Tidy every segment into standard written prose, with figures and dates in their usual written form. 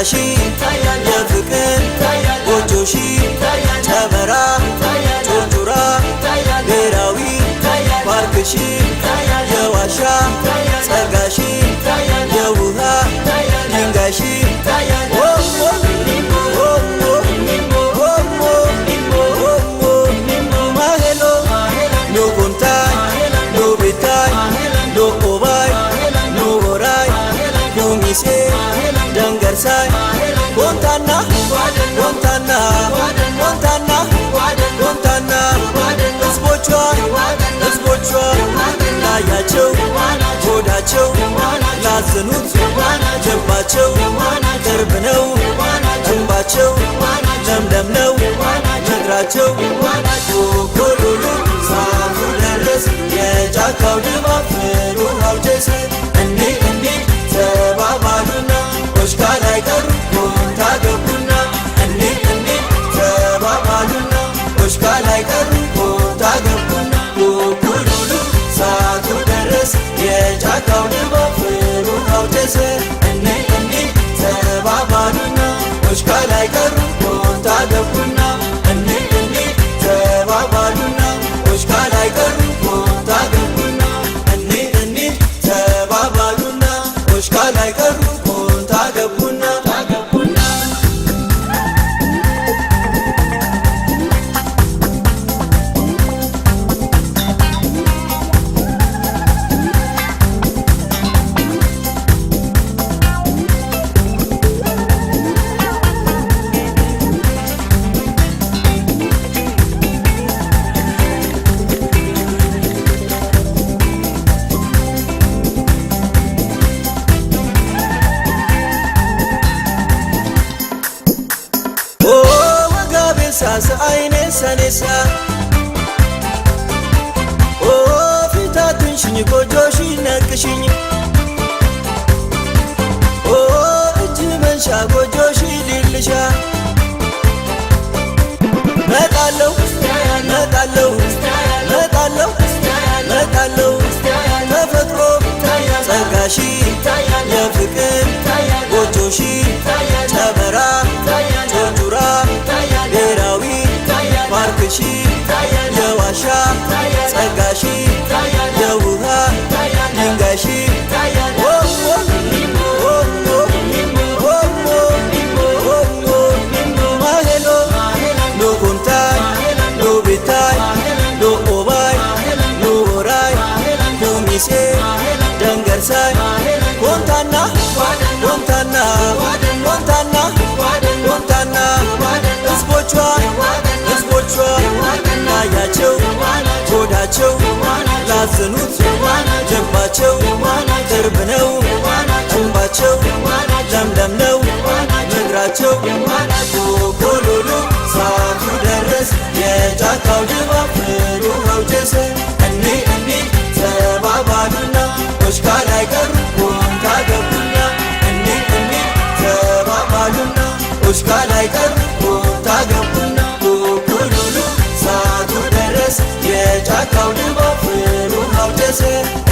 ጸጋሺ የፍቅር ጎጆሺ ጨበራ ጮርጩራ ብሔራዊ ፓርክሺ የዋሻ ጸጋሺ የውሃ ድንጋይሺ ማሄሎ ኖ ጎንታይ ኖ ቤታይ ኖ ኦባይ ኖ ሆራይ ኖ ሚሴ ደንገርሳይ ጎንታና ጎንታና ጎንታና ጎንታና ሕዝቦቿ ላያቸው ሆዳቸው ላዘኑት ጀርባቸው ቅርብ ነው እንባቸው ለምለም ነው ምድራቸው ኮሎሉ ሳቱ ደረስ የጫካው ድባብ ፍሩሃው ጀስ እንዲህ ተባባሉና ኮሽካ ላይ ቀሩ ኮንታ ገቡና እንዲህ ተባባሉና ኮሽካ ላይ ቀሩ ኮንታ ገቡና ኮሎሉ ሳቱ ደረስ የጫካው ድባብ ፍሩሃው ጀስ እንዲህ ተባባሉና ኮሽካ ላይ ቀሩ ኮንታ ገቡና እንዲህ ተባባሉና ኮሽካ ላይ ቀሩ ኮንታ ገቡና እንዲህ ተባባሉና ኮሽካ ላይ ቀሩ ኮንታ ገቡና ሳሳ አይኔ ሰኔሳ ፊታትንሽኝ ጎጆሽ ነቅሽኝ እጅ መንሻ ጎጆሽ ሊልሻ መጣለው መጣለው መጣለው መጣለው ተፈጥሮ ጸጋሺ የፍቅር ጎጆሺ ጨበራ ጮርጩራ ብሔራዊ ፓርክሺ የዋሻ ጸጋሺ የውሃ ድንጋይሺ ማሄሎ ኖ ጎንታይ ኖ ቤታይ ኖ ኦባይ ኖ ሆራይ ኖ ሚሴ ደንገርሳይ ጎንታና ጎንታና ጎንታና ጎንታና ሕዝቦቿ ላያቸው ሆዳቸው ላዘኑት ጀርባቸው ቅርብ ነው እንባቸው ለምለም ነው ምድራቸው ኮሎሉ ሳቱ ደረስ የጫካው ድባብ ፍሩሃው ጀስ እንዲህ ተባባሉና ኮሽካ ላይ ቀሩ ኮንታ ገቡና እንዲህ ተባባሉና ኮሽካ ላይ ቀሩ ኮንታ ገቡና ኮሎሉ ሳቱ ደረስ የጫካው ድባብ ፍሩሃው ጀስ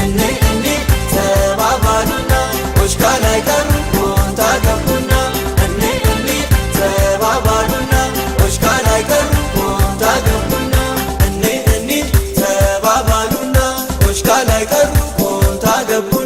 እንዲህ ተባባሉና ኮሽካ ላይ ቀሩ ኮንታ ገቡና እንዲህ ተባባሉና ኮሽካ ላይ ቀሩ ኮንታ ገቡና እንዲህ ተባባሉና ኮሽካ ላይ ቀሩ ኮንታ ገቡና